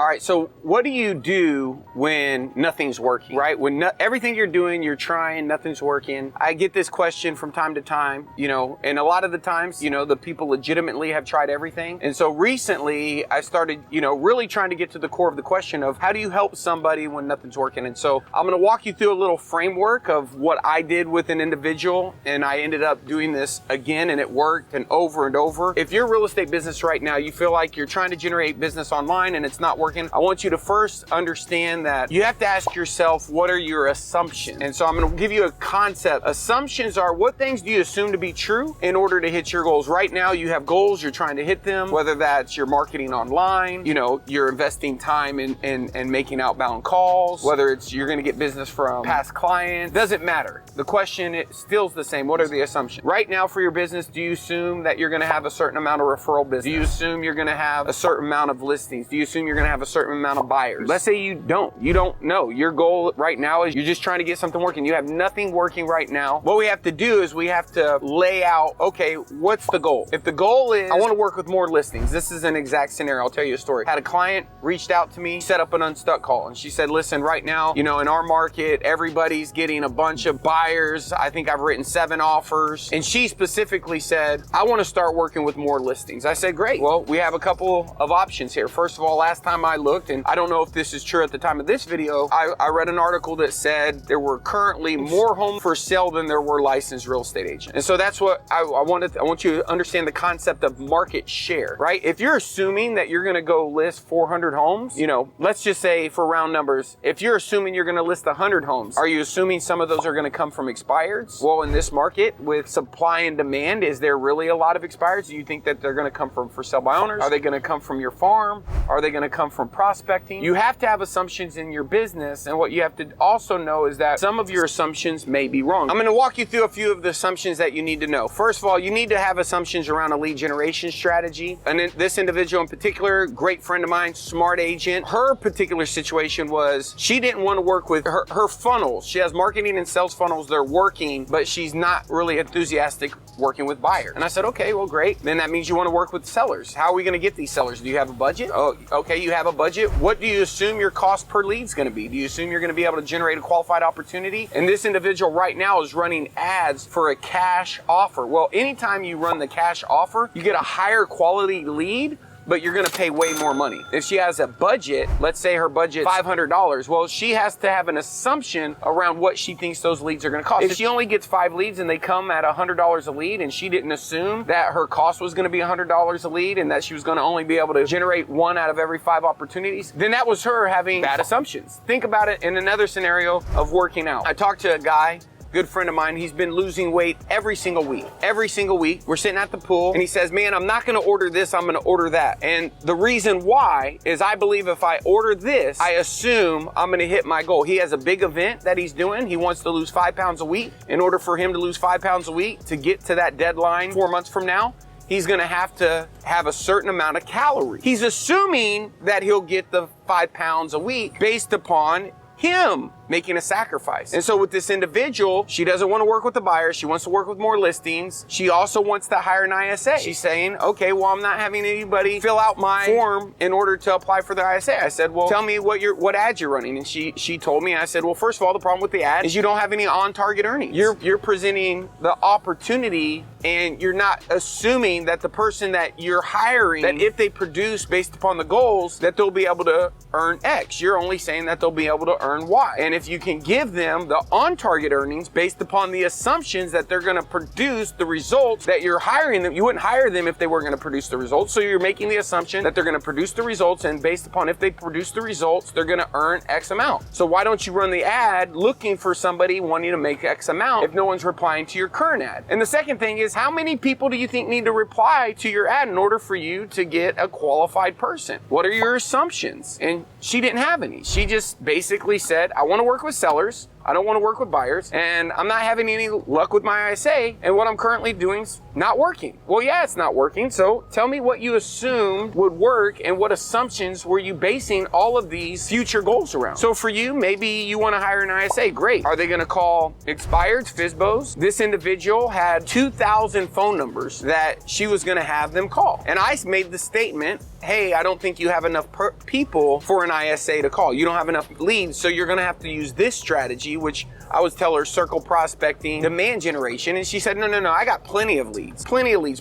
All right, so what do you do when nothing's working, right? When everything you're doing, you're trying, nothing's working. I get this question from time to time, and a lot of the times, the people legitimately have tried everything. And so recently I started, really trying to get to the core of the question of how do you help somebody when nothing's working? And so I'm going to walk you through a little framework of what I did with an individual, and I ended up doing this again, and it worked and over. If you're a real estate business right now, you feel like you're trying to generate business online and it's not working, I want you to first understand that you have to ask yourself, what are your assumptions? And so I'm going to give you a concept. Assumptions are, what things do you assume to be true in order to hit your goals? Right now, you have goals, you're trying to hit them, whether that's your marketing online, you're investing time in making outbound calls, whether it's you're going to get business from past clients, doesn't matter. The question it still's the same. What are the assumptions? Right now for your business, do you assume that you're going to have a certain amount of referral business? Do you assume you're going to have a certain amount of listings? Do you assume you're going to have a certain amount of buyers? Let's say you don't know. Your goal right now is you're just trying to get something working. You have nothing working right now. What we have to do is we have to lay out, okay, what's the goal? If the goal is, I want to work with more listings. This is an exact scenario. I'll tell you a story. Had a client reached out to me, set up an unstuck call, and she said, listen, right now, in our market, everybody's getting a bunch of buyers. I think I've written 7 offers. And she specifically said, I want to start working with more listings. I said, great. Well, we have a couple of options here. First of all, last time I looked, and I don't know if this is true at the time of this video, I read an article that said there were currently more homes for sale than there were licensed real estate agents. And so that's what I want you to understand the concept of market share, right? If you're assuming that you're going to go list 400 homes, let's just say for round numbers, if you're assuming you're going to list 100 homes, are you assuming some of those are going to come from expireds? Well, in this market with supply and demand, is there really a lot of expireds? Do you think that they're going to come from for sale by owners? Are they going to come from your farm? Are they going to come from prospecting? You have to have assumptions in your business, and what you have to also know is that some of your assumptions may be wrong. I'm going to walk you through a few of the assumptions that you need to know. First of all, you need to have assumptions around a lead generation strategy. And this individual in particular, great friend of mine, smart agent, her particular situation was she didn't want to work with her funnels. She has marketing and sales funnels. They're working, but she's not really enthusiastic working with buyers. And I said, okay, well, great. Then that means you want to work with sellers. How are we going to get these sellers? Do you have a budget? Oh, okay, you have a budget. What do you assume your cost per lead is going to be? Do you assume you're going to be able to generate a qualified opportunity? And this individual right now is running ads for a cash offer. Well, anytime you run the cash offer, you get a higher quality lead, but you're going to pay way more money. If she has a budget, let's say her budget $500, well, she has to have an assumption around what she thinks those leads are going to cost. If she only gets 5 leads and they come at $100 a lead, and she didn't assume that her cost was going to be $100 a lead and that she was going to only be able to generate 1 out of every 5 opportunities, then that was her having bad assumptions. Think about it in another scenario of working out. I talked to a guy, good friend of mine, he's been losing weight every single week. Every single week, we're sitting at the pool, and he says, man, I'm not gonna order this, I'm gonna order that. And the reason why is I believe if I order this, I assume I'm gonna hit my goal. He has a big event that he's doing. He wants to lose 5 pounds a week. In order for him to lose 5 pounds a week to get to that deadline 4 months from now, he's gonna have to have a certain amount of calories. He's assuming that he'll get the 5 pounds a week based upon him making a sacrifice. And so with this individual, she doesn't want to work with the buyer. She wants to work with more listings. She also wants to hire an ISA. She's saying, okay, well, I'm not having anybody fill out my form in order to apply for the ISA. I said, well, tell me what ads you're running. And she told me, I said, well, first of all, the problem with the ad is you don't have any on-target earnings. You're presenting the opportunity, and you're not assuming that the person that you're hiring, that if they produce based upon the goals, that they'll be able to earn X. You're only saying that they'll be able to earn Y. And if you can give them the on-target earnings based upon the assumptions that they're going to produce the results that you're hiring them, you wouldn't hire them if they weren't going to produce the results. So you're making the assumption that they're going to produce the results, and based upon if they produce the results, they're going to earn X amount. So why don't you run the ad looking for somebody wanting to make X amount if no one's replying to your current ad? And the second thing is, how many people do you think need to reply to your ad in order for you to get a qualified person? What are your assumptions? And she didn't have any. She just basically said, I want to work with sellers. I don't want to work with buyers, and I'm not having any luck with my ISA, and what I'm currently doing is not working. Well, yeah, it's not working. So tell me what you assumed would work and what assumptions were you basing all of these future goals around. So for you, maybe you want to hire an ISA. Great. Are they going to call expireds, FSBOs? This individual had 2,000 phone numbers that she was going to have them call. And I made the statement, hey, I don't think you have enough people for an ISA to call. You don't have enough leads, so you're going to have to use this strategy, which I would tell her circle prospecting, demand generation. And she said, no, I got plenty of leads,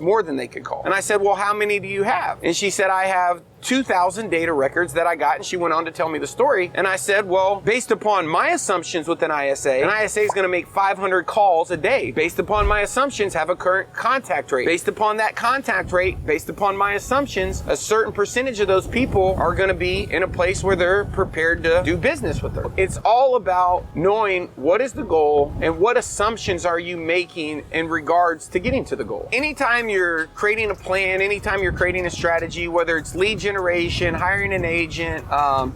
more than they could call. And I said, well, how many do you have? And she said, I have 2,000 data records that I got. And she went on to tell me the story. And I said, well, based upon my assumptions with an ISA is going to make 500 calls a day. Based upon my assumptions, have a current contact rate. Based upon that contact rate, based upon my assumptions, a certain percentage of those people are going to be in a place where they're prepared to do business with her. It's all about knowing what is the goal and what assumptions are you making in regards to getting to the goal. Anytime you're creating a plan, anytime you're creating a strategy, whether it's lead generation, hiring an agent,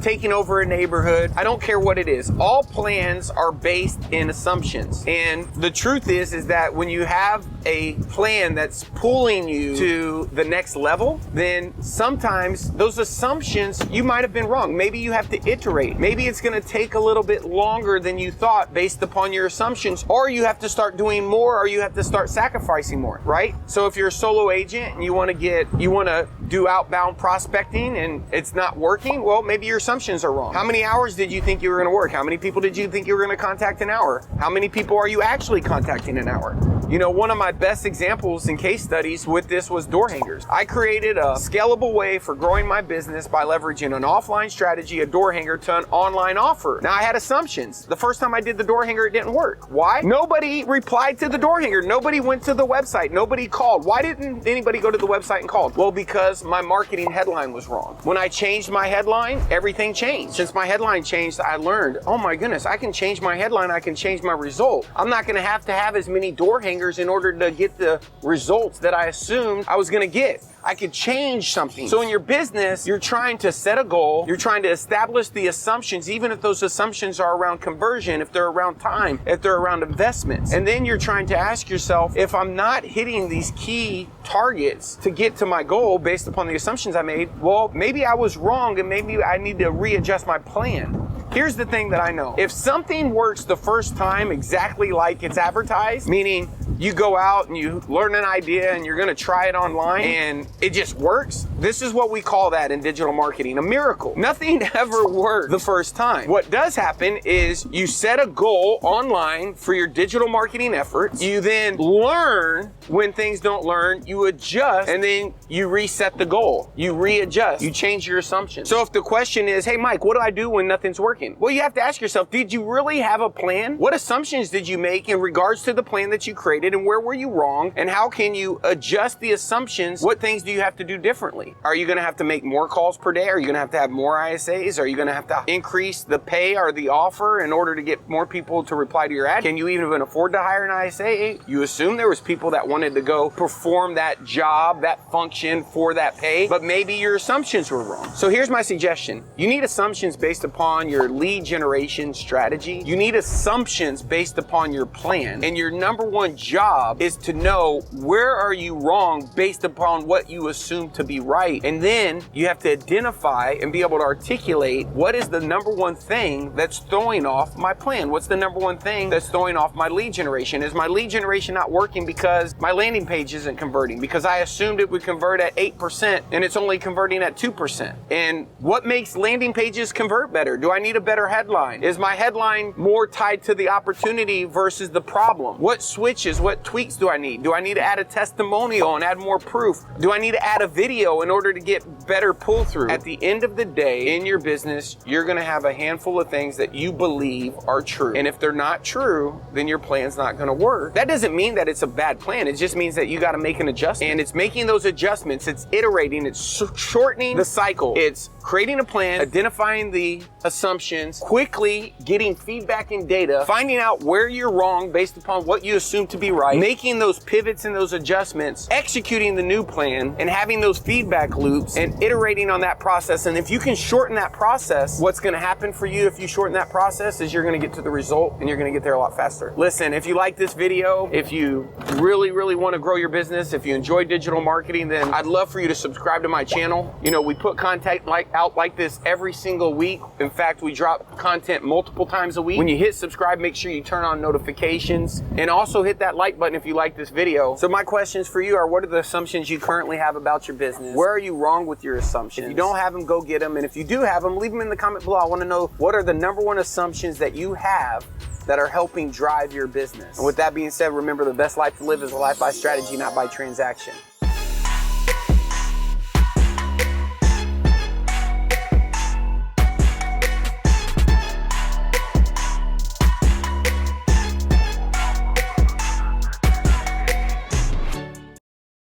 taking over a neighborhood, I don't care what it is. All plans are based in assumptions. And the truth is that when you have a plan that's pulling you to the next level, then sometimes those assumptions, you might have been wrong. Maybe you have to iterate. Maybe it's going to take a little bit longer than you thought based upon your assumptions, or you have to start doing more, or you have to start sacrificing more, right? So if you're a solo agent and you want to do outbound prospecting and it's not working, well, maybe your assumptions are wrong. How many hours did you think you were going to work? How many people did you think you were going to contact an hour? How many people are you actually contacting an hour? You know, one of my best examples and case studies with this was door hangers. I created a scalable way for growing my business by leveraging an offline strategy, a door hanger, to an online offer. Now, I had assumptions. The first time I did the door hanger, it didn't work. Why? Nobody replied to the door hanger. Nobody went to the website. Nobody called. Why didn't anybody go to the website and call? Well, because my marketing headline was wrong. When I changed my headline, everything changed. Since my headline changed, I learned, oh my goodness, I can change my headline. I can change my result. I'm not going to have as many door hangers in order to get the results that I assumed I was going to get. I could change something. So in your business, you're trying to set a goal. You're trying to establish the assumptions, even if those assumptions are around conversion, if they're around time, if they're around investments. And then you're trying to ask yourself, if I'm not hitting these key targets to get to my goal based upon the assumptions I made, well, maybe I was wrong and maybe I need to readjust my plan. Here's the thing that I know. If something works the first time exactly like it's advertised, meaning you go out and you learn an idea and you're going to try it online and it just works, this is what we call that in digital marketing, a miracle. Nothing ever worked the first time. What does happen is you set a goal online for your digital marketing efforts. You then learn when things don't learn, you adjust, and then you reset the goal. You readjust, you change your assumptions. So if the question is, hey, Mike, what do I do when nothing's working? Well, you have to ask yourself, did you really have a plan? What assumptions did you make in regards to the plan that you created, and where were you wrong? And how can you adjust the assumptions? What things do you have to do differently? Are you going to have to make more calls per day? Are you going to have more ISAs? Are you going to have to increase the pay or the offer in order to get more people to reply to your ad? Can you even afford to hire an ISA? You assume there was people that wanted to go perform that job, that function for that pay, but maybe your assumptions were wrong. So here's my suggestion. You need assumptions based upon your lead generation strategy. You need assumptions based upon your plan. And your number one job is to know where are you wrong based upon what you assume to be right. And then you have to identify and be able to articulate what is the number one thing that's throwing off my plan. What's the number one thing that's throwing off my lead generation? Is my lead generation not working because my landing page isn't converting? Because I assumed it would convert at 8% and it's only converting at 2%. And what makes landing pages convert better? Do I need a better headline? Is my headline more tied to the opportunity versus the problem? What switches, what tweaks do I need? Do I need to add a testimonial and add more proof? Do I need to add a video in order to get better pull through? At the end of the day, in your business, you're going to have a handful of things that you believe are true. And if they're not true, then your plan's not going to work. That doesn't mean that it's a bad plan. It just means that you got to make an adjustment. And it's making those adjustments. It's iterating. It's shortening the cycle. It's creating a plan, identifying the assumptions, quickly getting feedback and data, finding out where you're wrong based upon what you assume to be right, making those pivots and those adjustments, executing the new plan, and having those feedback feedback loops and iterating on that process. And if you can shorten that process, what's going to happen for you if you shorten that process is you're going to get to the result and you're going to get there a lot faster. Listen, if you like this video, if you really want to grow your business, if you enjoy digital marketing, then I'd love for you to subscribe to my channel. You know, we put content out like this every single week. In fact, we drop content multiple times a week. When you hit subscribe, make sure you turn on notifications and also hit that like button if you like this video. So my questions for you are, what are the assumptions you currently have about your business? Where are you wrong with your assumptions? If you don't have them, go get them. And if you do have them, leave them in the comment below. I want to know, what are the #1 assumptions that you have that are helping drive your business? And with that being said, remember, the best life to live is a life by strategy, not by transaction.